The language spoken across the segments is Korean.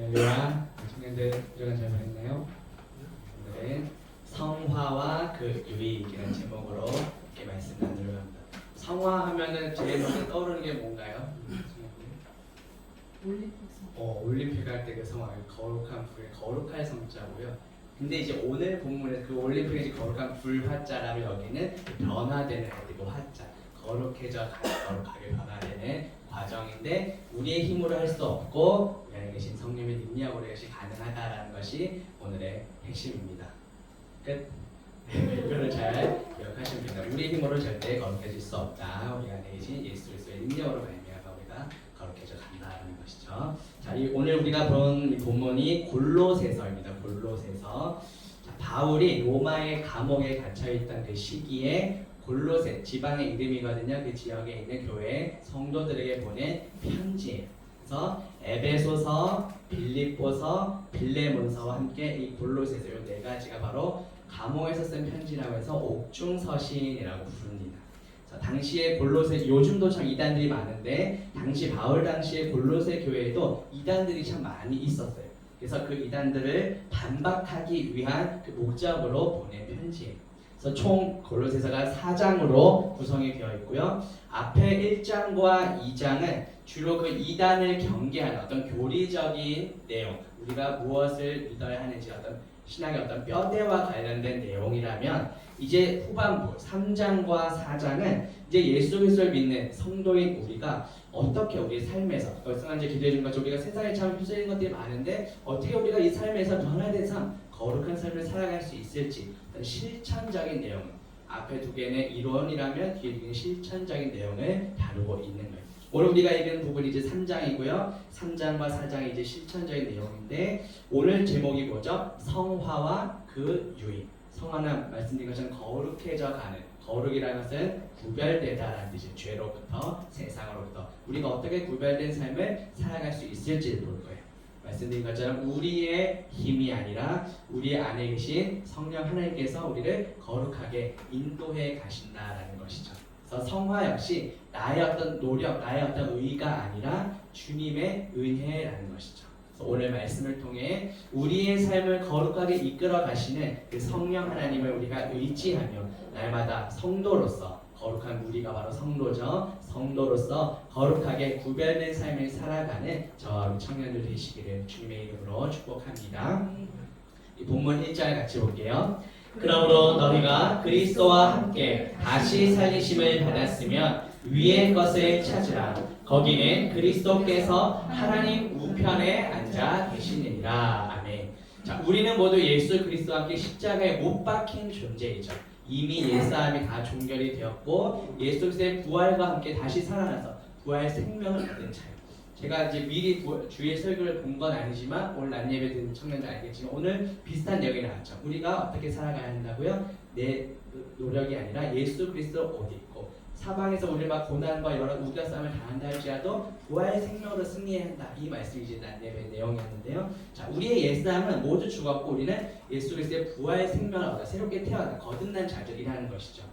할렐루야. 청년들 들어간 잘 보냈나요? 오늘은 성화와 그 유익이라는 제목으로 이렇게 말씀 나누려고 합니다. 성화하면은 제일 먼저 떠오르는 게 뭔가요? 올림픽 할 때 그 성화, 거룩한 불, 거룩할 성자고요. 근데 이제 오늘 본문에 그 올림픽의 거룩한 불 화자라고 여기는 변화되는 그 화자, 거룩해져 거룩하게 변화되는 과정인데 우리의 힘으로 할 수 없고 우리 안에 계신 성령의 능력으로 이것이 가능하다라는 것이 오늘의 핵심입니다. 끝. 이거를 잘 기억하시면 됩니다. 우리의 힘으로 절대 거룩해질 수 없다. 우리 안에 계신 예수 그리스도의 능력으로 말미암아 우리가 거룩해져 간다라는 것이죠. 자, 오늘 우리가 본 본문이 골로새서입니다. 골로새서. 자, 바울이 로마의 감옥에 갇혀 있던 그 시기에 골로새 지방의 이름이거든요. 그 지역에 있는 교회 성도들에게 보낸 편지예요. 그래서 에베소서, 빌립보서, 빌레몬서와 함께 이 골로새서 이 네 가지가 바로 감옥에서 쓴 편지라고 해서 옥중서신이라고 부릅니다. 당시에 골로새, 요즘도 참 이단들이 많은데 당시 바울 당시에 골로새 교회에도 이단들이 참 많이 있었어요. 그래서 그 이단들을 반박하기 위한 그 목적으로 보낸 편지예요. 그래서 총 골로새서가 4장으로 구성이 되어 있고요. 앞에 1장과 2장은 주로 그 이단을 경계하는 어떤 교리적인 내용, 우리가 무엇을 믿어야 하는지 어떤 신학의 어떤 뼈대와 관련된 내용이라면 이제 후반부 3장과 4장은 이제 예수 그리스도를 믿는 성도인 우리가 어떻게 우리 삶에서 벌써 이제 기도해 준 것처럼 우리가 세상에 참 휘둘리는 것들이 많은데 어떻게 우리가 이 삶에서 변화된 삶, 거룩한 삶을 살아갈 수 있을지 실천적인 내용, 앞에 두 개는 이론이라면 뒤에 두 개는 실천적인 내용을 다루고 있는 거예요. 오늘 우리가 읽은 부분이 이제 3장이고요. 3장과 4장이 이제 실천적인 내용인데 오늘 제목이 뭐죠? 성화와 그 유익. 성화는 말씀드린 것처럼 거룩해져 가는, 거룩이라는 것은 구별되다라는 뜻이에요. 죄로부터 세상으로부터 우리가 어떻게 구별된 삶을 살아갈 수 있을지를 볼 거예요. 말씀드린 것처럼 우리의 힘이 아니라 우리 안에 계신 성령 하나님께서 우리를 거룩하게 인도해 가신다라는 것이죠. 그래서 성화 역시 나의 어떤 노력, 나의 어떤 의가 아니라 주님의 은혜라는 것이죠. 그래서 오늘 말씀을 통해 우리의 삶을 거룩하게 이끌어 가시는 그 성령 하나님을 우리가 의지하며 날마다 성도로서 거룩한 우리가 바로 성도죠. 성도로서 거룩하게 구별된 삶을 살아가는 저와 우리 청년들 되시기를 주님의 이름으로 축복합니다. 이 본문 1절 같이 볼게요. 그러므로 너희가 그리스도와 함께 다시 살리심을 받았으면 위의 것을 찾으라. 거기는 그리스도께서 하나님 우편에 앉아 계시느니라. 아멘. 자, 우리는 모두 예수 그리스도와 함께 십자가에 못 박힌 존재이죠. 이미 옛사람이 다 종결이 되었고 예수 그리스도의 부활과 함께 다시 살아나서 부활 생명을 얻은 자예요. 제가 이제 미리 주의 설교를 본 건 아니지만 오늘 낮 예배 듣는 청년들 알겠지만 오늘 비슷한 내용이 나왔죠. 우리가 어떻게 살아가야 한다고요? 내 노력이 아니라 예수 그리스도 옷 입고 사방에서 우리 막 고난과 여러 우겨싸움을 당한다 할지라도 부활 생명으로 승리해야 한다. 이 말씀이 이제 낮 예배 내용이었는데요. 자, 우리의 옛사람은 모두 죽었고 우리는 예수 그리스도의 부활 생명을 얻어 새롭게 태어난 거듭난 자들이라는 것이죠.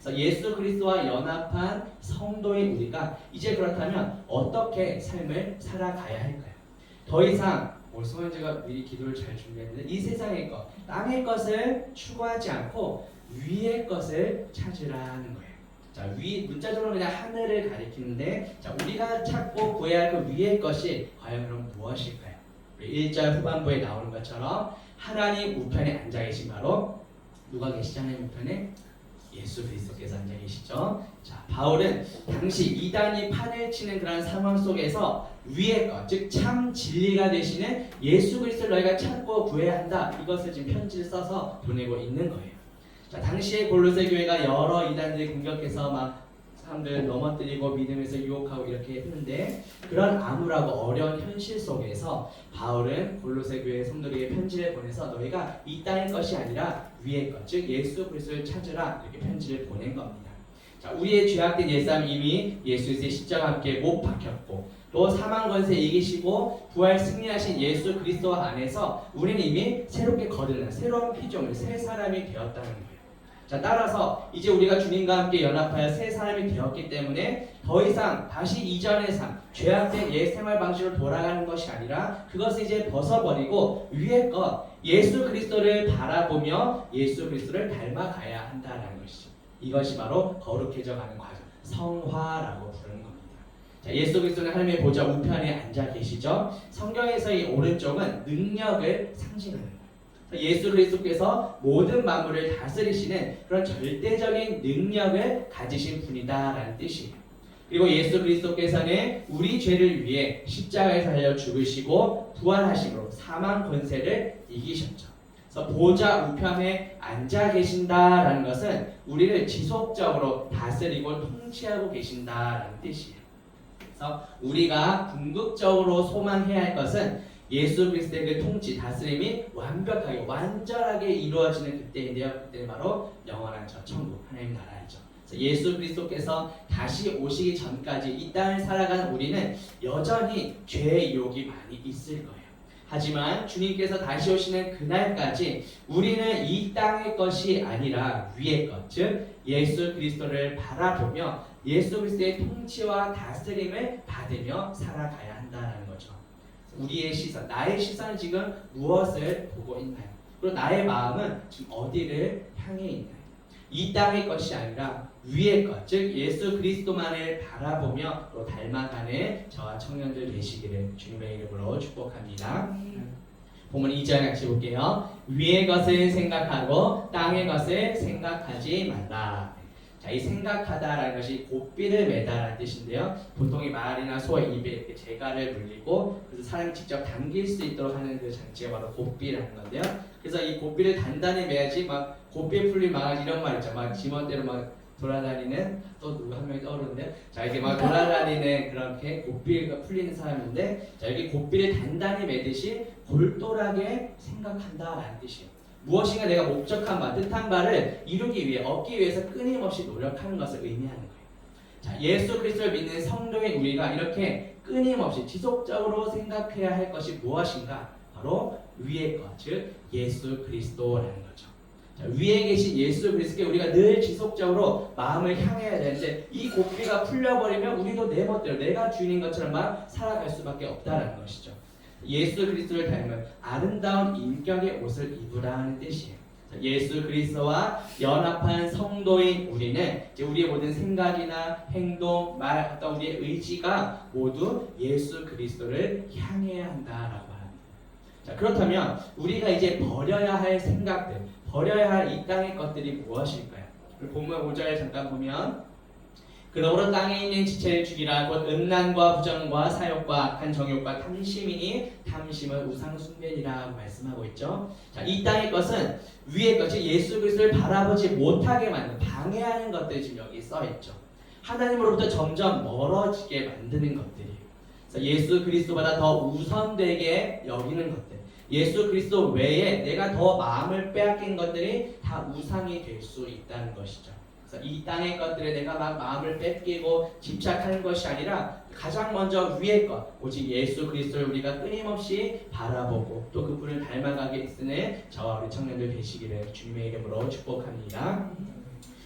그래서 예수 그리스도와 연합한 성도인 우리가 이제 그렇다면 어떻게 삶을 살아가야 할까요? 더 이상 성현제가 미리 기도를 잘 준비했는데 이 세상의 것, 땅의 것을 추구하지 않고 위의 것을 찾으라는 거예요. 자, 위 문자적으로 그냥 하늘을 가리키는데 자, 우리가 찾고 구해야 할 그 위의 것이 과연 그럼 무엇일까요? 1절 후반부에 나오는 것처럼 하나님 우편에 앉아 계신 바로 누가 계시죠? 하나님 우편에? 예수 그리스도께서 앉아 계시죠. 자, 바울은 당시 이단이 판을 치는 그런 상황 속에서 위의 것, 즉 참 진리가 되시는 예수 그리스도를 너희가 찾고 구해야 한다. 이것을 지금 편지를 써서 보내고 있는 거예요. 자, 당시에 골로새 교회가 여러 이단들이 공격해서 막 사람들 넘어뜨리고 믿음에서 유혹하고 이렇게 했는데 그런 암울하고 어려운 현실 속에서 바울은 골로새 교회 성도들에게 편지를 보내서 너희가 이 땅의 것이 아니라 위의 것, 즉 예수 그리스도를 찾으라 이렇게 편지를 보낸 겁니다. 자, 우리의 죄악된 옛사람 이미 예수의 십자가와 함께 못 박혔고 또 사망 권세 이기시고 부활 승리하신 예수 그리스도 안에서 우리는 이미 새롭게 거듭난 새로운 피조물 새 사람이 되었다는 거예요. 자, 따라서 이제 우리가 주님과 함께 연합하여 새 사람이 되었기 때문에 더 이상 다시 이전의 삶, 죄악된 옛 생활 방식으로 돌아가는 것이 아니라 그것을 이제 벗어버리고 위의 것, 예수 그리스도를 바라보며 예수 그리스도를 닮아가야 한다는 것이죠. 이것이 바로 거룩해져 가는 과정, 성화라고 부르는 겁니다. 자, 예수 그리스도는 하나님의 보좌 우편에 앉아 계시죠. 성경에서 이 오른쪽은 능력을 상징하는 거예요. 예수 그리스도께서 모든 만물을 다스리시는 그런 절대적인 능력을 가지신 분이다라는 뜻이에요. 그리고 예수 그리스도께서는 우리 죄를 위해 십자가에서 달려 죽으시고 부활하심으로 사망 권세를 이기셨죠. 그래서 보좌 우편에 앉아 계신다라는 것은 우리를 지속적으로 다스리고 통치하고 계신다라는 뜻이에요. 그래서 우리가 궁극적으로 소망해야 할 것은 예수 그리스도의 그 통치, 다스림이 완벽하게, 완전하게 이루어지는 그때인데요. 그때는 바로 영원한 저 천국, 하나님 나라이죠. 그래서 예수 그리스도께서 다시 오시기 전까지 이 땅을 살아가는 우리는 여전히 죄의 유혹이 많이 있을 거예요. 하지만 주님께서 다시 오시는 그날까지 우리는 이 땅의 것이 아니라 위의 것, 즉 예수 그리스도를 바라보며 예수 그리스도의 통치와 다스림을 받으며 살아가야 한다는 거죠. 우리의 시선, 나의 시선은 지금 무엇을 보고 있나요? 그리고 나의 마음은 지금 어디를 향해 있나요? 이 땅의 것이 아니라 위의 것, 즉 예수 그리스도만을 바라보며 또 닮아가는 저와 청년들 되시기를 주님의 이름으로 축복합니다. 본문 2절 같이 볼게요. 위의 것을 생각하고 땅의 것을 생각하지 말라. 자, 이 생각하다라는 것이 고삐를 매다라는 뜻인데요. 보통 이 말이나 소와 입에 이렇게 재갈을 물리고 그래서 사람이 직접 당길 수 있도록 하는 그 장치가 바로 고삐라는 건데요. 그래서 이 고삐를 단단히 매야지 막 고삐에 풀린 망아지 이런 말 있죠. 막 지멋대로 막 돌아다니는 또 누구 한 명이 떠오르는데 자 이렇게 막 돌아다니는 그렇게 고삐가 풀리는 사람인데 자 여기 고삐를 단단히 매듯이 골똘하게 생각한다라는 뜻이에요. 무엇인가 내가 목적한 바, 뜻한 바를 이루기 위해, 얻기 위해서 끊임없이 노력하는 것을 의미하는 거예요. 자, 예수 그리스도를 믿는 성도인 우리가 이렇게 끊임없이 지속적으로 생각해야 할 것이 무엇인가? 바로 위의 것, 즉 예수 그리스도라는 거죠. 자, 위에 계신 예수 그리스도께 우리가 늘 지속적으로 마음을 향해야 되는데 이 고삐가 풀려버리면 우리도 내 멋대로 내가 주인인 것처럼 막 살아갈 수밖에 없다는 것이죠. 예수 그리스도를 닮은 아름다운 인격의 옷을 입으라는 뜻이에요. 예수 그리스도와 연합한 성도인 우리는 이제 우리의 모든 생각이나 행동, 말, 어떤 우리의 의지가 모두 예수 그리스도를 향해야 한다라고 합니다. 자, 그렇다면 우리가 이제 버려야 할 생각들, 버려야 할 이 땅의 것들이 무엇일까요? 본문 5절 잠깐 보면 그러므로 땅에 있는 지체를 죽이라. 곧 음란과 부정과 사욕과 악한 정욕과 탐심이니 탐심은 우상 숭배니라 말씀하고 있죠. 자, 이 땅의 것은 위의 것이 예수 그리스도를 바라보지 못하게 만드는 방해하는 것들이 지금 여기 써 있죠. 하나님으로부터 점점 멀어지게 만드는 것들이에요. 그래서 예수 그리스도보다 더 우선되게 여기는 것들, 예수 그리스도 외에 내가 더 마음을 빼앗긴 것들이 다 우상이 될 수 있다는 것이죠. 이 땅의 것들에 내가 막 마음을 뺏기고 집착하는 것이 아니라 가장 먼저 위의 것, 오직 예수 그리스도를 우리가 끊임없이 바라보고 또 그분을 닮아가게 쓰는 저와 우리 청년들 되시기를 주님의 이름으로 축복합니다.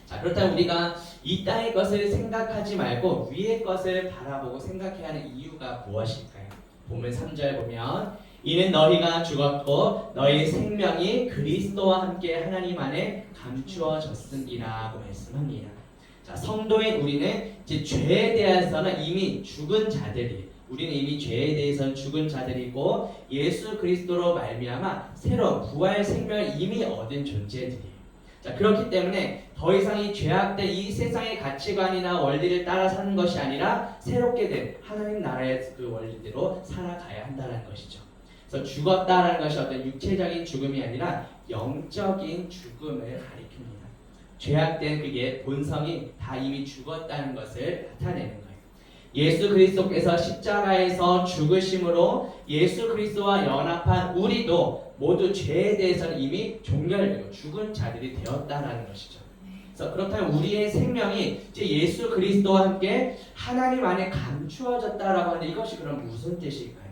자, 그렇다면 우리가 이 땅의 것을 생각하지 말고 위의 것을 바라보고 생각해야 하는 이유가 무엇일까요? 본문 3절 보면 이는 너희가 죽었고 너희 생명이 그리스도와 함께 하나님 안에 감추어졌음이라고 말씀합니다. 자, 성도인 우리는 이제 죄에 대해서는 이미 죽은 자들이, 우리는 이미 죄에 대해서는 죽은 자들이고 예수 그리스도로 말미암아 새로운 부활 생명을 이미 얻은 존재들이에요. 자, 그렇기 때문에 더 이상 이 죄악된 이 세상의 가치관이나 원리를 따라 사는 것이 아니라 새롭게 된 하나님 나라의 그 원리대로 살아가야 한다는 것이죠. 그래서 죽었다라는 것이 어떤 육체적인 죽음이 아니라 영적인 죽음을 가리킵니다. 죄악된 그의 본성이 다 이미 죽었다는 것을 나타내는 거예요. 예수 그리스도께서 십자가에서 죽으심으로 예수 그리스도와 연합한 우리도 모두 죄에 대해서는 이미 종결되고 죽은 자들이 되었다라는 것이죠. 그래서 그렇다면 우리의 생명이 이제 예수 그리스도와 함께 하나님 안에 감추어졌다라고 하는데 이것이 그럼 무슨 뜻일까요?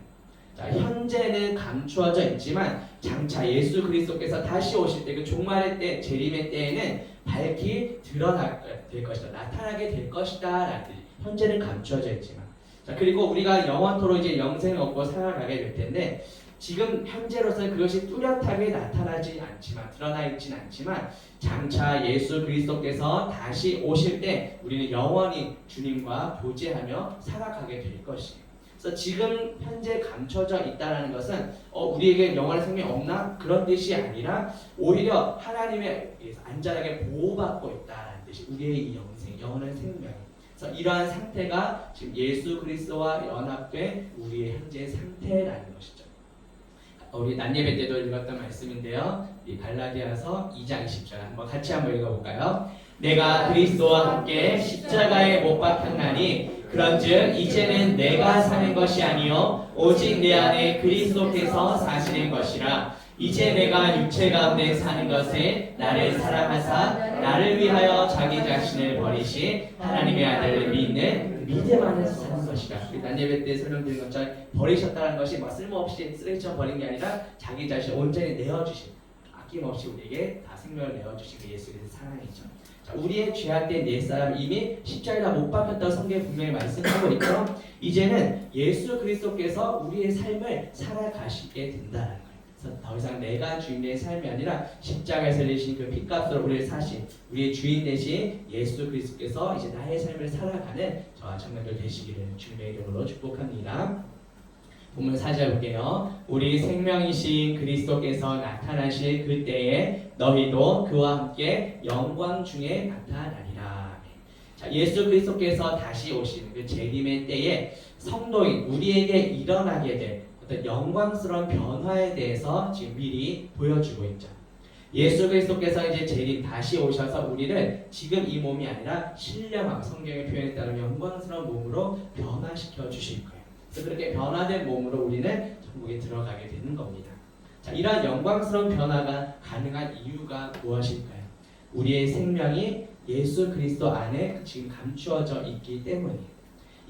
자, 자, 현재는 감추어져 있지만 장차 예수 그리스도께서 다시 오실 때 그 종말의 때, 재림의 때에는 밝히 드러나게 될 것이다. 나타나게 될 것이다. 라는 뜻이. 현재는 감추어져 있지만. 자, 그리고 우리가 영원토록 이제 영생을 얻고 살아가게 될 텐데 지금 현재로서는 그것이 뚜렷하게 나타나지 않지만 드러나 있진 않지만 장차 예수 그리스도께서 다시 오실 때 우리는 영원히 주님과 교제하며 살아가게 될 것이에요. 그래서 지금 현재 감춰져 있다는 것은 우리에게 영원한 생명이 없나? 그런 뜻이 아니라 오히려 하나님의 안전하게 보호받고 있다는 뜻이 우리의 이 영생, 영원한 생명. 그래서 이러한 상태가 지금 예수 그리스도와 연합된 우리의 현재 상태라는 것이죠. 우리 낮예배 때도 읽었던 말씀인데요. 이 갈라디아서 2장 20절 한번 같이 한번 읽어볼까요? 내가 그리스도와 함께 십자가에 못 박혔나니 그런즉 이제는 내가 사는 것이 아니요 오직 내 안에 그리스도께서 사시는 것이라. 이제 내가 육체 가운데 사는 것에 나를 사랑하사 나를 위하여 자기 자신을 버리신 하나님의 아들을 믿는 믿음 안에서 사는 것이라. 낮예배 때 설명드린 것처럼 버리셨다는 것이 뭐 쓸모없이 쓰레기처럼 버린 게 아니라 자기 자신을 온전히 내어주신, 아낌없이 우리에게 다 생명을 내어주신 그 예수의 사랑이죠. 자, 우리의 죄악된 옛사람 이미 십자가에 못 박혔다고 성경에 분명히 말씀하고 있죠. 이제는 예수 그리스도께서 우리의 삶을 살아가시게 된다는 거예요. 그래서 더 이상 내가 주인의 삶이 아니라 십자가에서 흘리신 그 핏값으로 우리를 사신 우리의 주인 되신 예수 그리스도께서 이제 나의 삶을 살아가는 저와 청년들 되시기를 주님의 이름으로 축복합니다. 본문 4절 볼게요. 우리 생명이신 그리스도께서 나타나실 그때에 너희도 그와 함께 영광 중에 나타나리라. 자, 예수 그리스도께서 다시 오시는 그 재림의 때에 성도인 우리에게 일어나게 될 어떤 영광스러운 변화에 대해서 지금 미리 보여주고 있죠. 예수 그리스도께서 이제 재림 다시 오셔서 우리를 지금 이 몸이 아니라 신령한 성경의 표현에 따르면 영광스러운 몸으로 변화시켜 주실 거예요. 그래서 그렇게 변화된 몸으로 우리는 천국에 들어가게 되는 겁니다. 자, 이러한 영광스러운 변화가 가능한 이유가 무엇일까요? 우리의 생명이 예수 그리스도 안에 지금 감추어져 있기 때문이에요.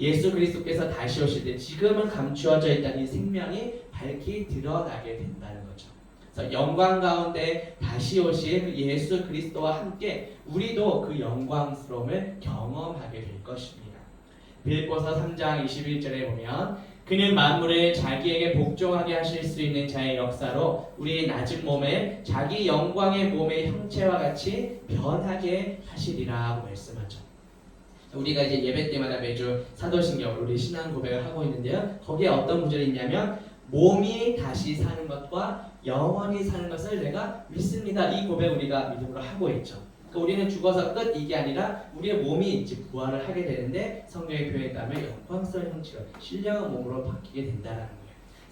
예수 그리스도께서 다시 오실 때 지금은 감추어져 있다는 이 생명이 밝히 드러나게 된다는 거죠. 그래서 영광 가운데 다시 오실 그 예수 그리스도와 함께 우리도 그 영광스러움을 경험하게 될 것입니다. 빌립보서 3장 21절에 보면 그는 만물을 자기에게 복종하게 하실 수 있는 자의 역사로 우리의 낮은 몸을 자기 영광의 몸의 형체와 같이 변하게 하시리라고 말씀하죠. 우리가 이제 예배 때마다 매주 사도신경으로 우리 신앙 고백을 하고 있는데요. 거기에 어떤 구절이 있냐면 몸이 다시 사는 것과 영원히 사는 것을 내가 믿습니다. 이 고백 우리가 믿음으로 하고 있죠. 그러니까 우리는 죽어서 끝 이게 아니라 우리의 몸이 이제 부활을 하게 되는데 성경의 표현에 따르면 영광스러운 형체로 신령한 몸으로 바뀌게 된다는 거예요.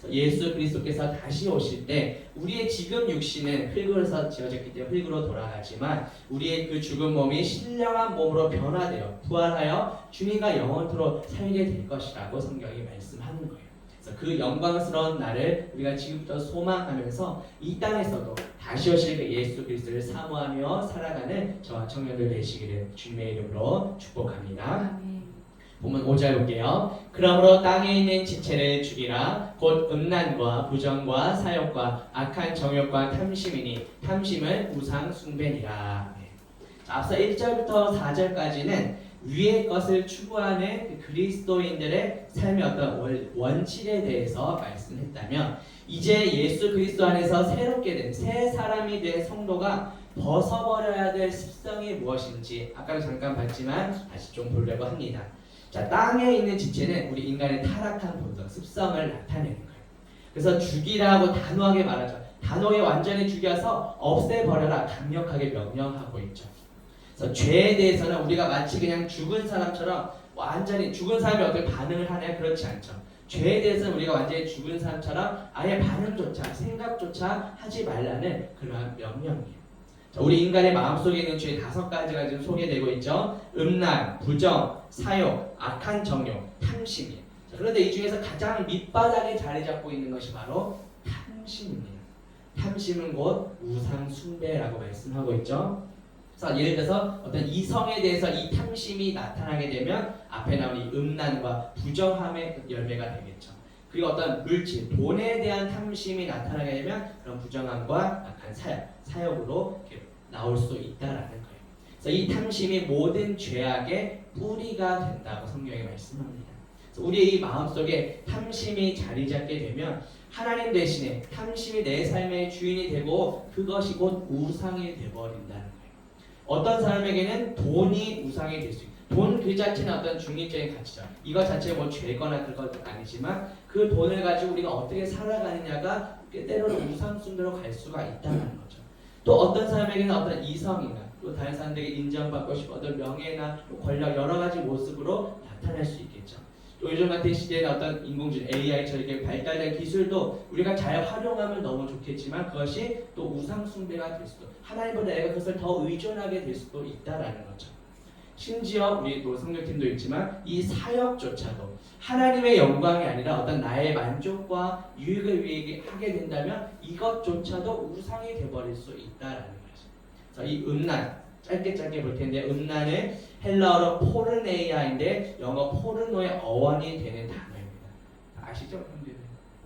그래서 예수 그리스도께서 다시 오실 때 우리의 지금 육신은 흙으로서 지어졌기 때문에 흙으로 돌아가지만 우리의 그 죽은 몸이 신령한 몸으로 변화되어 부활하여 주님과 영원토록 살게 될 것이라고 성경이 말씀하는 거예요. 그래서 그 영광스러운 날을 우리가 지금부터 소망하면서 이 땅에서도 다시 오실 그 예수 그리스도를 사모하며 살아가는 저와 청년들 되시기를 주님의 이름으로 축복합니다. 본문 5절 볼게요. 그러므로 땅에 있는 지체를 죽이라. 곧 음란과 부정과 사욕과 악한 정욕과 탐심이니 탐심은 우상 숭배니라. 자, 앞서 1절부터 4절까지는 위의 것을 추구하는 그 그리스도인들의 삶의 어떤 원칙에 대해서 말씀했다면 이제 예수 그리스도 안에서 새롭게 된 새 사람이 된 성도가 벗어버려야 될 습성이 무엇인지 아까도 잠깐 봤지만 다시 좀 보려고 합니다. 자, 땅에 있는 지체는 우리 인간의 타락한 본성, 습성을 나타내는 거예요. 그래서 죽이라고 단호하게 말하죠. 단호하게 완전히 죽여서 없애버려라 강력하게 명령하고 있죠. 그래서 죄에 대해서는 우리가 마치 그냥 죽은 사람처럼 완전히 죽은 사람이 어떻게 반응을 하냐 그렇지 않죠. 죄에 대해서는 우리가 완전히 죽은 사람처럼 아예 반응조차 생각조차 하지 말라는 그러한 명령이에요. 자, 우리 인간의 마음속에 있는 죄 5가지가 지금 소개되고 있죠. 음란, 부정, 사욕, 악한 정욕, 탐심이에요. 자, 그런데 이 중에서 가장 밑바닥에 자리 잡고 있는 것이 바로 탐심입니다. 탐심은 곧 우상 숭배라고 말씀하고 있죠. 그래서 예를 들어서 어떤 이성에 대해서 이 탐심이 나타나게 되면 앞에 나온 이 음란과 부정함의 열매가 되겠죠. 그리고 어떤 물질, 돈에 대한 탐심이 나타나게 되면 그런 부정함과 약간 사역으로 이렇게 나올 수 있다라는 거예요. 그래서 이 탐심이 모든 죄악의 뿌리가 된다고 성경이 말씀합니다. 그래서 우리의 이 마음속에 탐심이 자리 잡게 되면 하나님 대신에 탐심이 내 삶의 주인이 되고 그것이 곧 우상이 되어버린다는 거예요. 어떤 사람에게는 돈이 우상이 될 수 있고 돈 그 자체는 어떤 중립적인 가치죠. 이것 자체가 뭐 죄거나 그런 건 아니지만 그 돈을 가지고 우리가 어떻게 살아가느냐가 때로는 우상 숭배로 갈 수가 있다는 거죠. 또 어떤 사람에게는 어떤 이성이나 또 다른 사람들에게 인정받고 싶은 어떤 명예나 권력 여러 가지 모습으로 나타날 수 있겠죠. 또 요즘 같은 시대에 어떤 인공지능 AI처럼 이렇게 발달된 기술도 우리가 잘 활용하면 너무 좋겠지만 그것이 또 우상 숭배가 될 수도 하나님보다 내가 그것을 더 의존하게 될 수도 있다라는 거죠. 심지어 우리 또 성교팀도 있지만 이 사역조차도 하나님의 영광이 아니라 어떤 나의 만족과 유익을 위해 하게 된다면 이것조차도 우상이 되어버릴 수 있다라는 거죠. 그래서 이 음란 짧게 볼 텐데 음란은 헬라어로 포르네이아인데 영어 포르노의 어원이 되는 단어입니다. 아시죠?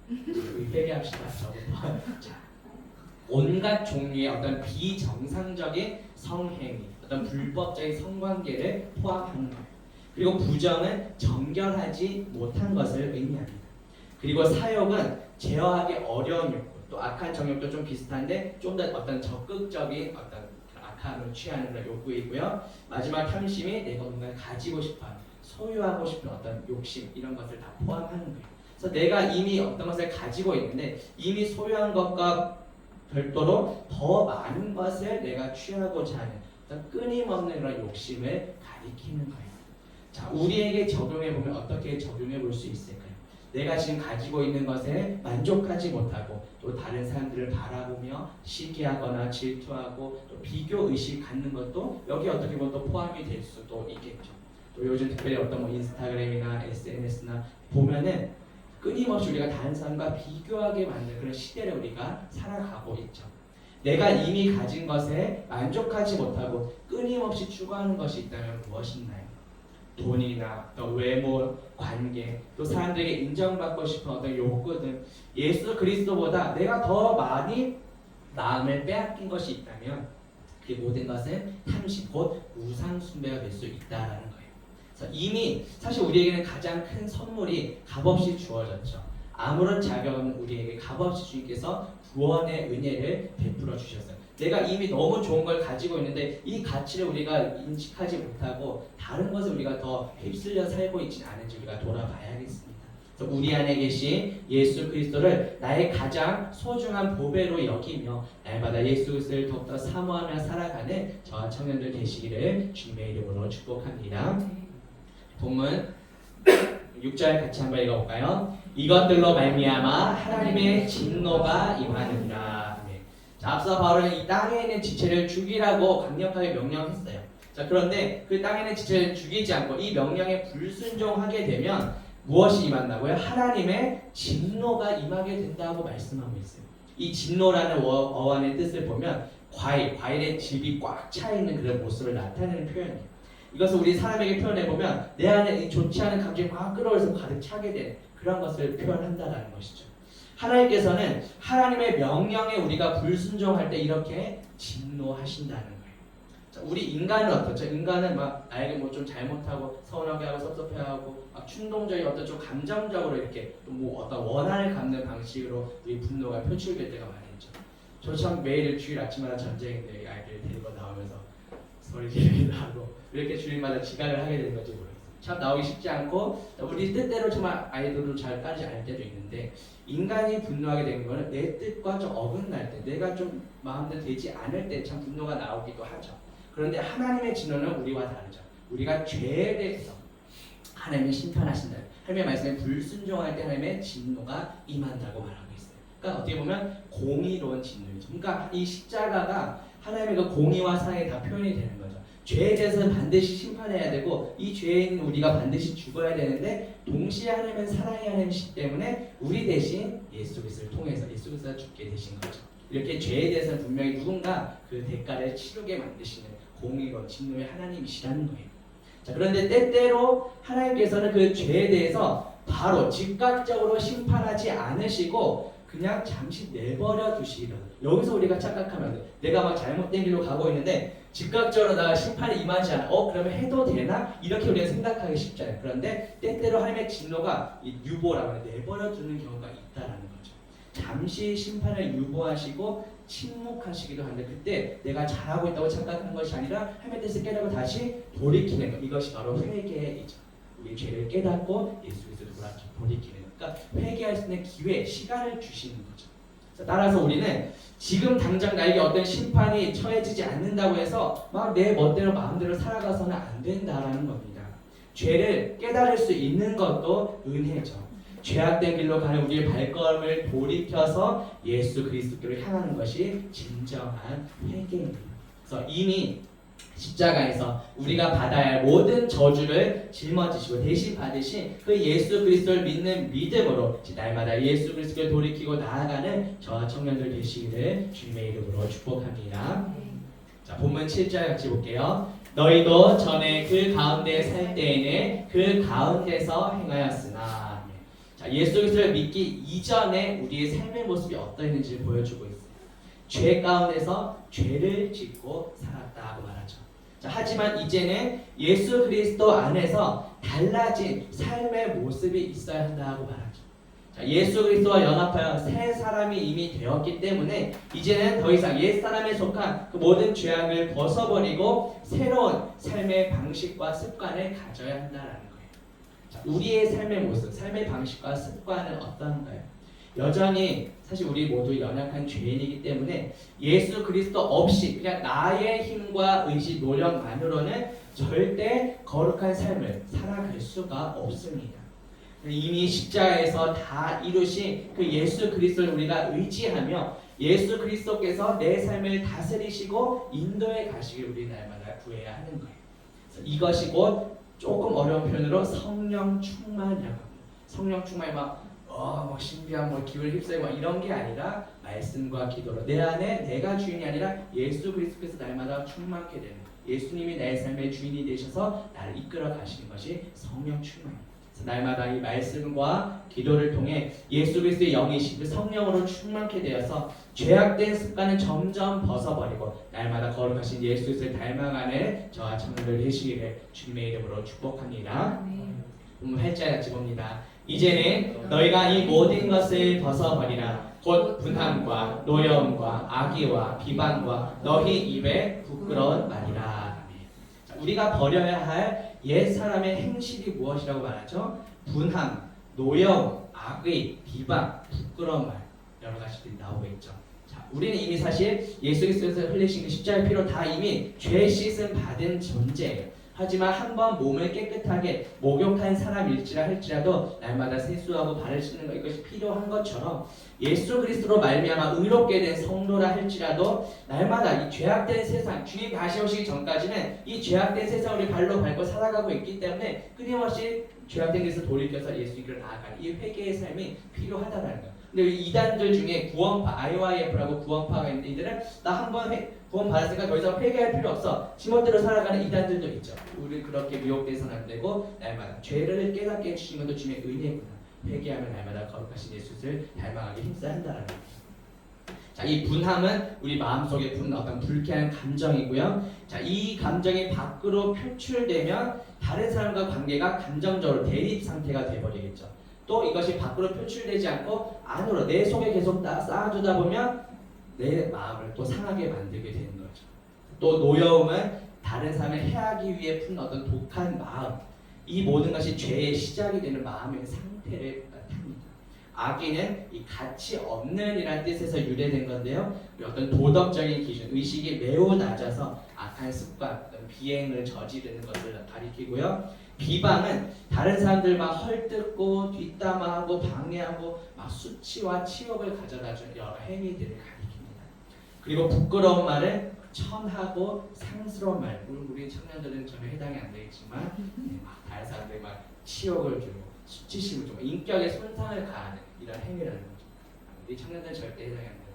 우리 회개합시다. 자, 온갖 종류의 어떤 비정상적인 성행위, 어떤 불법적인 성관계를 포함하는 거예요. 그리고 부정은 정결하지 못한 것을 의미합니다. 그리고 사욕은 제어하기 어려운 욕구, 또 악한 정욕도 좀 비슷한데 좀 더 어떤 적극적인 어떤 악함을 취하는 그런 욕구이고요. 마지막 탐심이 내가 뭔가를 가지고 싶어, 소유하고 싶은 어떤 욕심 이런 것을 다 포함하는 거예요. 그래서 내가 이미 어떤 것을 가지고 있는데 이미 소유한 것과 별도로 더 많은 것을 내가 취하고자 하는 어떤 끊임없는 그런 욕심을 가리키는 거예요. 자, 우리에게 적용해 보면 어떻게 적용해 볼 수 있을까요? 내가 지금 가지고 있는 것에 만족하지 못하고 또 다른 사람들을 바라보며 시기하거나 질투하고 또 비교 의식 갖는 것도 여기 어떻게 보면 또 포함이 될 수도 있겠죠. 또 요즘 특별히 어떤 뭐 인스타그램이나 SNS나 보면은 끊임없이 우리가 다른 사람과 비교하게 만드는 그런 시대를 우리가 살아가고 있죠. 내가 이미 가진 것에 만족하지 못하고 끊임없이 추구하는 것이 있다면 무엇인가요? 돈이나 또 외모, 관계, 또 사람들에게 인정받고 싶은 어떤 욕구 등 예수 그리스도보다 내가 더 많이 마음을 빼앗긴 것이 있다면 그 모든 것은 탐심 곧 우상 숭배가 될 수 있다라는 거예요. 그래서 이미 사실 우리에게는 가장 큰 선물이 값없이 주어졌죠. 아무런 자격 없는 우리에게 값없이 주님께서 구원의 은혜를 베풀어 주셨어요. 내가 이미 너무 좋은 걸 가지고 있는데 이 가치를 우리가 인식하지 못하고 다른 것을 우리가 더 휩쓸려 살고 있지 않은지 우리가 돌아봐야겠습니다. 그래서 우리 안에 계신 예수 그리스도를 나의 가장 소중한 보배로 여기며 날마다 예수 그리스도를 더욱더 사모하며 살아가는 저와 청년들 되시기를 주님의 이름으로 축복합니다. 본문 6절 같이 한번 읽어볼까요? 이것들로 말미암아 하나님의 진노가 임하느니라. 자, 앞서 바울은 이 땅에 있는 지체를 죽이라고 강력하게 명령했어요. 자, 그런데 그 땅에 있는 지체를 죽이지 않고 이 명령에 불순종하게 되면 무엇이 임한다고요? 하나님의 진노가 임하게 된다고 말씀하고 있어요. 이 진노라는 어원의 뜻을 보면 과일의 즙이 꽉 차 있는 그런 모습을 나타내는 표현이에요. 이것을 우리 사람에게 표현해보면 내 안에 이 좋지 않은 감정이 막 끌어올려서 가득 차게 되는 그런 것을 표현한다는 것이죠. 하나님께서는 하나님의 명령에 우리가 불순종할 때 이렇게 진노하신다는 거예요. 자, 우리 인간은 어떻죠? 인간은 막 나에게 뭐 좀 잘못하고 서운하게 하고 섭섭해하고 막 충동적인 어떤 좀 감정적으로 이렇게 뭐 어떤 원한을 갖는 방식으로 우리 분노가 표출될 때가 많이 있죠. 저 참 매일 주일 아침마다 전쟁인데 아이들 데리고 나오면서 소리 지르기도 하고 이렇게 주일마다 지각을 하게 되는 건지 모르겠어요. 참 나오기 쉽지 않고 우리 뜻대로 정말 아이들도 잘 따르지 않을 때도 있는데 인간이 분노하게 되는 거는 내 뜻과 좀 어긋날 때 내가 좀 마음대로 되지 않을 때 참 분노가 나오기도 하죠. 그런데 하나님의 진노는 우리와 다르죠. 우리가 죄에 대해서 하나님이 심판하신다. 하나님의 말씀에 불순종할 때 하나님의 진노가 임한다고 말하고 있어요. 그러니까 어떻게 보면 공의로운 진노이죠. 그러니까 이 십자가가 하나님의 그 공의와 사랑이 다 표현이 되는 거죠. 죄에 대해서는 반드시 심판해야 되고 이 죄인 우리가 반드시 죽어야 되는데 동시에 하나님은 사랑의 하나님이시기 때문에 우리 대신 예수 그리스도를 통해서 예수 그리스도가 죽게 되신 거죠. 이렇게 죄에 대해서는 분명히 누군가 그 대가를 치르게 만드시는 공의로운 진노의 하나님이시라는 거예요. 자, 그런데 때때로 하나님께서는 그 죄에 대해서 바로 즉각적으로 심판하지 않으시고 그냥 잠시 내버려 두시기를. 여기서 우리가 착각하면 돼. 내가 막 잘못된 길로 가고 있는데 즉각적으로 나 심판이 임하지 않아. 그러면 해도 되나? 이렇게 우리가 생각하기 쉽잖아요. 그런데 때때로 하나님의 진노가 이 유보라고 내버려 두는 경우가 있다라는 거죠. 잠시 심판을 유보하시고 침묵하시기도 하는데 그때 내가 잘하고 있다고 착각하는 것이 아니라 하나님에 대해서 깨닫고 다시 돌이키는 것. 이것이 바로 회개이죠. 우리 죄를 깨닫고 예수 그리스도로 돌이키는 것. 그러니까 회개할 수 있는 기회, 시간을 주시는 거죠. 따라서 우리는 지금 당장 나에게 어떤 심판이 처해지지 않는다고 해서 막 내 멋대로 마음대로 살아가서는 안 된다라는 겁니다. 죄를 깨달을 수 있는 것도 은혜죠. 죄악된 길로 가는 우리의 발걸음을 돌이켜서 예수 그리스도께로 향하는 것이 진정한 회개입니다. 그래서 이미 십자가에서 우리가 받아야 할 모든 저주를 짊어지시고 대신 받으신 그 예수 그리스도를 믿는 믿음으로 날마다 예수 그리스도를 돌이키고 나아가는 저와 청년들 되시기를 주님의 이름으로 축복합니다. 자, 본문 7절 같이 볼게요. 너희도 전에 그 가운데 살 때에는 그 가운데서 행하였으나. 자, 예수 그리스도를 믿기 이전에 우리의 삶의 모습이 어떠했는지를 보여주고 있어요. 죄 가운데서 죄를 짓고 살았다고 말하죠. 자, 하지만 이제는 예수 그리스도 안에서 달라진 삶의 모습이 있어야 한다고 말하죠. 자, 예수 그리스도와 연합하여 새 사람이 이미 되었기 때문에 이제는 더 이상 옛 사람에 속한 그 모든 죄악을 벗어버리고 새로운 삶의 방식과 습관을 가져야 한다라는 거예요. 자, 우리의 삶의 모습, 삶의 방식과 습관은 어떤가요? 여전히 사실 우리 모두 연약한 죄인이기 때문에 예수 그리스도 없이 그냥 나의 힘과 의지, 노력만으로는 절대 거룩한 삶을 살아갈 수가 없습니다. 이미 십자가에서 다 이루신 그 예수 그리스도를 우리가 의지하며 예수 그리스도께서 내 삶을 다스리시고 인도해 가시길 우리 날마다 구해야 하는 거예요. 그래서 이것이 곧 조금 어려운 표현으로 성령 충만이라고 합니다. 성령 충만이 막 신비한 기를 휩쓸고 이런 게 아니라 말씀과 기도로 내 안에 내가 주인이 아니라 예수 그리스도께서 날마다 충만케 되는 예수님이 내 삶의 주인이 되셔서 나를 이끌어 가시는 것이 성령 충만입니다. 날마다 이 말씀과 기도를 통해 예수 그리스도의 영이신 그 성령으로 충만케 되어서 죄악된 습관은 점점 벗어버리고 날마다 거룩하신 예수 그리스도를 닮아가는 저와 청년들 되시기를 주님의 이름으로 축복합니다. 본문 8절 같이 봅니다. 이제는 너희가 이 모든 것을 벗어버리라. 곧 분함과 노여움과 악의와 비방과 너희 입에 부끄러운 말이라. 자, 우리가 버려야 할 옛 사람의 행실이 무엇이라고 말하죠? 분함, 노여움, 악의, 비방, 부끄러운 말 여러 가지들이 나오고 있죠. 자, 우리는 이미 사실 예수 그리스도에서 흘리신 그 십자가의 피로 다 이미 죄 씻음 받은 존재예요. 하지만 한번 몸을 깨끗하게 목욕한 사람일지라 할지라도 날마다 세수하고 발을 씻는 것 이것이 필요한 것처럼 예수 그리스도로 말미암아 의롭게 된 성도라 할지라도 날마다 이 죄악된 세상 주님 다시 오시기 전까지는 이 죄악된 세상을 발로 밟고 살아가고 있기 때문에 끊임없이 죄악된 데서 돌이켜서 예수님께로 나아가는 이 회개의 삶이 필요하다는 거예요. 근데 이단들 중에 구원파, IYF라고 구원파가 있는데 이들은 나 한번 구원 받았으니까 더 이상 회개할 필요 없어. 지멋대로 살아가는 이단들도 있죠. 우리 그렇게 미혹돼서는 안 되고 날마다 죄를 깨닫게 해주신 것도 주님의 은혜구나. 회개하면 날마다 거룩하신 예수를 닮아가게 힘써야 한다는 거예요. 자, 이 분함은 우리 마음속에 부는 어떤 불쾌한 감정이고요. 자, 이 감정이 밖으로 표출되면 다른 사람과 관계가 감정적으로 대립 상태가 되어버리겠죠. 또 이것이 밖으로 표출되지 않고 안으로 내 속에 계속 쌓아두다 보면 내 마음을 또 상하게 만들게 되는 거죠. 또 노여움은 다른 사람을 해하기 위해 푼 어떤 독한 마음, 이 모든 것이 죄의 시작이 되는 마음의 상태를 나타냅니다. 악의는 이 가치 없는 이라는 뜻에서 유래된 건데요. 어떤 도덕적인 기준, 의식이 매우 낮아서 악한 습관, 어떤 비행을 저지르는 것을 가리키고요. 비방은 다른 사람들 막 헐뜯고 뒷담화하고 방해하고 막 수치와 치욕을 가져다주는 여러 행위들을 가리킵니다. 그리고 부끄러운 말은 천하고 상스러운 말. 물론 우리 청년들은 전혀 해당이 안 되겠지만 막 다른 사람들 막 치욕을 주고 수치심을 주고 인격에 손상을 가하는 이런 행위라는 거죠. 우리 청년들은 절대 해당이 안 돼요.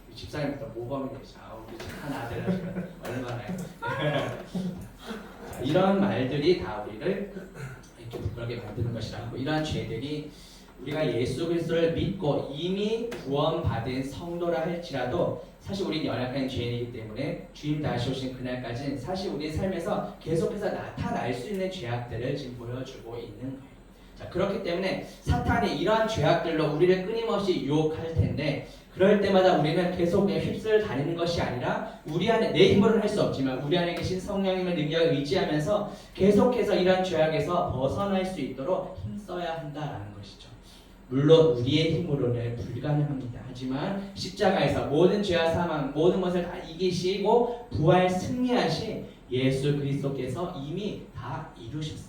우리 집사님부터 모범이 되시죠. 우리 착한 아들 하시면 얼마나 이런 말들이 다 우리를 이렇게 부끄럽게 만드는 것이라고. 이러한 죄들이 우리가 예수 그리스도를 믿고 이미 구원받은 성도라 할지라도 사실 우리는 연약한 죄인이기 때문에 주님 다시 오신 그날까지는 사실 우리 삶에서 계속해서 나타날 수 있는 죄악들을 지금 보여주고 있는 거예요. 자, 그렇기 때문에 사탄이 이러한 죄악들로 우리를 끊임없이 유혹할 텐데 그럴 때마다 우리는 계속 그냥 휩쓸 다니는 것이 아니라 우리 안에 내 힘으로는 할 수 없지만 우리 안에 계신 성령님의 능력을 의지하면서 계속해서 이러한 죄악에서 벗어날 수 있도록 힘써야 한다라는 것이죠. 물론 우리의 힘으로는 불가능합니다. 하지만 십자가에서 모든 죄와 사망 모든 것을 다 이기시고 부활 승리하신 예수 그리스도께서 이미 다 이루셨습니다.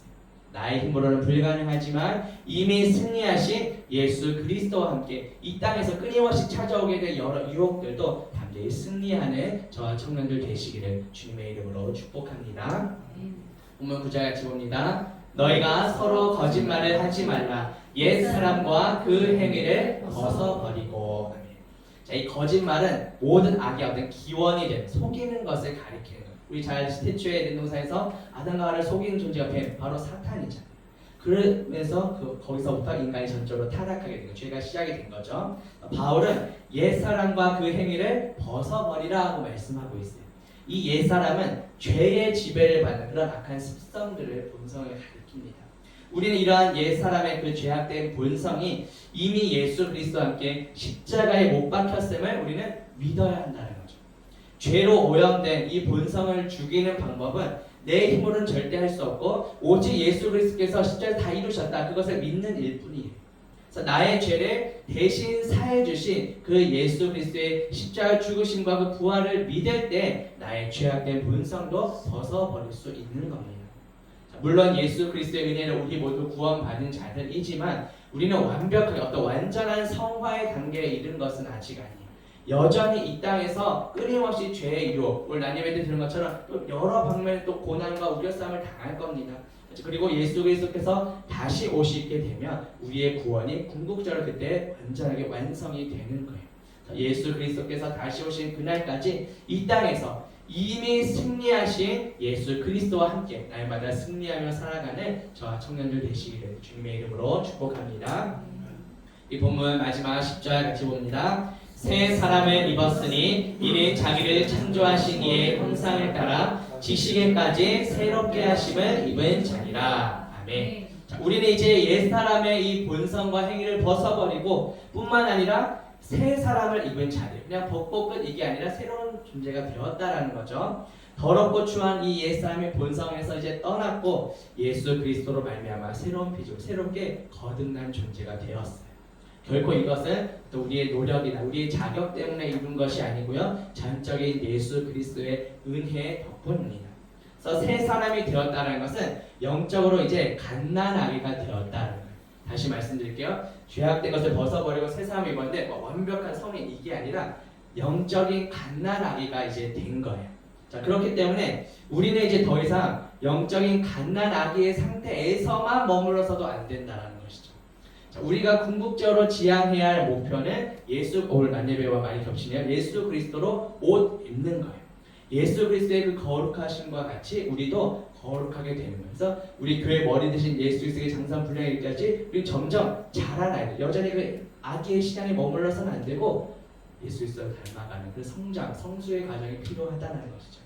나의 힘으로는 불가능하지만 이미 승리하신 예수 그리스도와 함께 이 땅에서 끊임없이 찾아오게 될 여러 유혹들도 담대히 승리하는 저와 청년들 되시기를 주님의 이름으로 축복합니다. 본문 9절 같이 봅니다. 너희가 서로 거짓말을 하지 말라. 옛 사람과 그 행위를 벗어버리고. 자, 이 거짓말은 모든 악의 어떤 기원이 된 속이는 것을 가리키는 거예요. 우리 잘 태초의 에덴 동산에서 아담과 하와를 속이는 존재가 바로 사탄이잖아요. 그러면서 거기서부터 인간이 전적으로 타락하게 된 거예요. 죄가 시작이 된 거죠. 바울은 옛사람과 그 행위를 벗어버리라고 말씀하고 있어요. 이 옛사람은 죄의 지배를 받는 그런 악한 습성들을 본성을 가리킵니다. 우리는 이러한 옛사람의 그 죄악된 본성이 이미 예수 그리스도와 함께 십자가에 못 박혔음을 우리는 믿어야 한다는 거죠. 죄로 오염된 이 본성을 죽이는 방법은 내 힘으로는 절대 할 수 없고 오직 예수 그리스도께서 십자가에 다 이루셨다. 그것을 믿는 일뿐이에요. 그래서 나의 죄를 대신 사해 주신 그 예수 그리스도의 십자가 죽으심과 그 부활을 믿을 때 나의 죄악된 본성도 벗어버릴 수 있는 겁니다. 자, 물론 예수 그리스도의 은혜를 우리 모두 구원받은 자들이지만 우리는 완벽하게 어떤 완전한 성화의 단계에 이른 것은 아직 아니에요. 여전히 이 땅에서 끊임없이 죄의 유혹, 오늘 난예배 때 들은 것처럼 또 여러 방면의 또 고난과 우려싸움을 당할 겁니다. 그리고 예수 그리스도께서 다시 오시게 되면 우리의 구원이 궁극적으로 그때 완전하게 완성이 되는 거예요. 예수 그리스도께서 다시 오신 그날까지 이 땅에서 이미 승리하신 예수 그리스도와 함께 날마다 승리하며 살아가는 저와 청년들 되시기를 주님의 이름으로 축복합니다. 이 본문 마지막 10절 같이 봅니다. 새 사람을 입었으니 이는 자기를 창조하신 이의 형상을 따라 지식에까지 새롭게 하심을 입은 자니라. 아멘. 자, 우리는 이제 옛 사람의 이 본성과 행위를 벗어버리고 뿐만 아니라 새 사람을 입은 자들, 그냥 벗고 끝 이게 아니라 새로운 존재가 되었다라는 거죠. 더럽고 추한 이 옛 사람의 본성에서 이제 떠났고 예수 그리스도로 말미암아 새로운 피조, 새롭게 거듭난 존재가 되었어요. 결코 이것은 또 우리의 노력이나 우리의 자격 때문에 이룬 것이 아니고요. 전적인 예수 그리스도의 은혜의 덕분입니다. 그래서 새 사람이 되었다는 것은 영적으로 이제 갓난아기가 되었다는 거예요. 다시 말씀드릴게요. 죄악된 것을 벗어버리고 새 사람이 입었는데 완벽한 성인 이게 아니라 영적인 갓난아기가 이제 된 거예요. 자, 그렇기 때문에 우리는 이제 더 이상 영적인 갓난아기의 상태에서만 머물러서도 안 된다는 것이죠. 우리가 궁극적으로 지향해야 할 목표는 오늘 난예배와 많이 겹치네요. 예수 그리스도로 옷 입는 거예요. 예수 그리스도의 그 거룩하심과 같이 우리도 거룩하게 되는 거예요. 그래서 우리 교회 머리 대신 예수 그리스도의 장상 분량에 이르기까지 우리 점점 자라나야 돼요. 여전히 그 아기의 시장에 머물러서는 안 되고 예수 그리스도를 닮아가는 그 성장, 성수의 과정이 필요하다는 것이죠.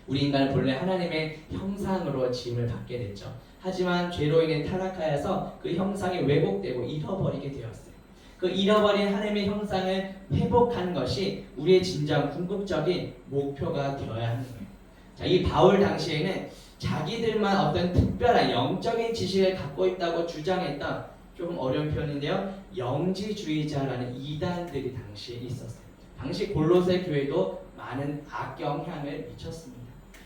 우리 인간은 본래 하나님의 형상으로 지음을 받게 됐죠. 하지만 죄로 인해 타락하여서 그 형상이 왜곡되고 잃어버리게 되었어요. 그 잃어버린 하나님의 형상을 회복하는 것이 우리의 진정 궁극적인 목표가 되어야 하는 거예요. 자, 이 바울 당시에는 자기들만 어떤 특별한 영적인 지식을 갖고 있다고 주장했던 조금 어려운 표현인데요. 영지주의자라는 이단들이 당시에 있었어요. 당시 골로새 교회도 많은 악영향을 미쳤습니다.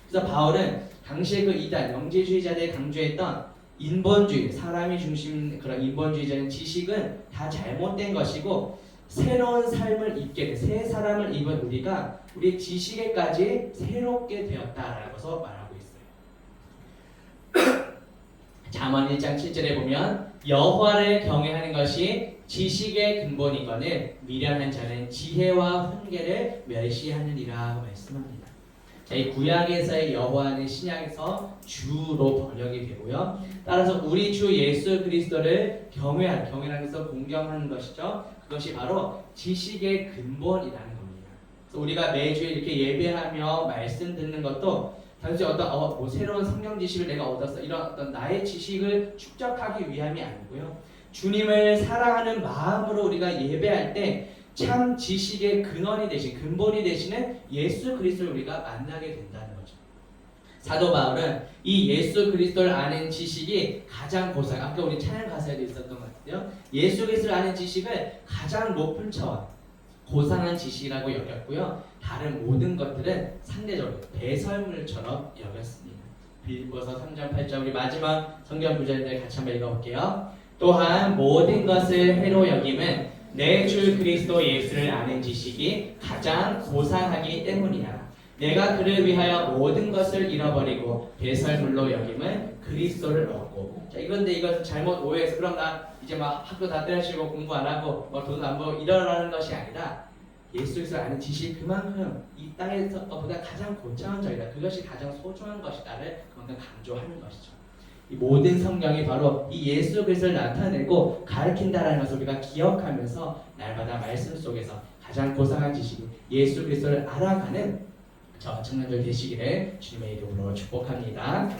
그래서 바울은 당시에 그 이단 영지주의자들이 강조했던 인본주의, 사람이 중심인 그런 인본주의적인 지식은 다 잘못된 것이고 새로운 삶을 입게 된 새 사람을 입은 우리가 우리 지식에까지 새롭게 되었다라고서 말하고 있어요. 잠언 1장 7절에 보면 여호와를 경외하는 것이 지식의 근본이거늘 미련한 자는 지혜와 훈계를 멸시하느니라 말씀합니다. 자, 이 구약에서의 여호와는 신약에서 주로 번역이 되고요. 따라서 우리 주 예수 그리스도를 경외하는 것을 공경하는 것이죠. 그것이 바로 지식의 근본이라는 겁니다. 그래서 우리가 매주 이렇게 예배하며 말씀 듣는 것도 단지 어떤 뭐 새로운 성경 지식을 내가 얻었어 이런 어떤 나의 지식을 축적하기 위함이 아니고요. 주님을 사랑하는 마음으로 우리가 예배할 때 참 지식의 근원이 되신 근본이 되시는 예수 그리스도를 우리가 만나게 된다는 거죠. 사도 바울은 이 예수 그리스도를 아는 지식이 가장 고상, 아까 우리 찬양 가사에도 있었던 것 같아요. 예수 그리스도를 아는 지식을 가장 높은 차원, 고상한 지식이라고 여겼고요. 다른 모든 것들은 상대적으로 배설물처럼 여겼습니다. 빌립보서 3장 8절 우리 마지막 성경 구절들 같이 한번 읽어볼게요. 또한 모든 것을 해로 여김은 내 주 그리스도 예수를 아는 지식이 가장 고상하기 때문이야. 내가 그를 위하여 모든 것을 잃어버리고 배설물로 여김은 그리스도를 얻고. 자, 이건데 이것을 잘못 오해해서 그럼 나 이제 막 학교 다 때려치고 공부 안 하고 뭐 돈 안 벌고 이러라는 것이 아니라 예수 그리스도를 아는 지식 그만큼 이 땅에서보다 가장 고차원적이다. 그것이 가장 소중한 것이다를 그만큼 강조하는 것이죠. 이 모든 성경이 바로 이 예수 그리스도를 나타내고 가르친다라는 것을 우리가 기억하면서 날마다 말씀 속에서 가장 고상한 지식인 예수 그리스도를 알아가는 저와 청년들 되시기를 주님의 이름으로 축복합니다.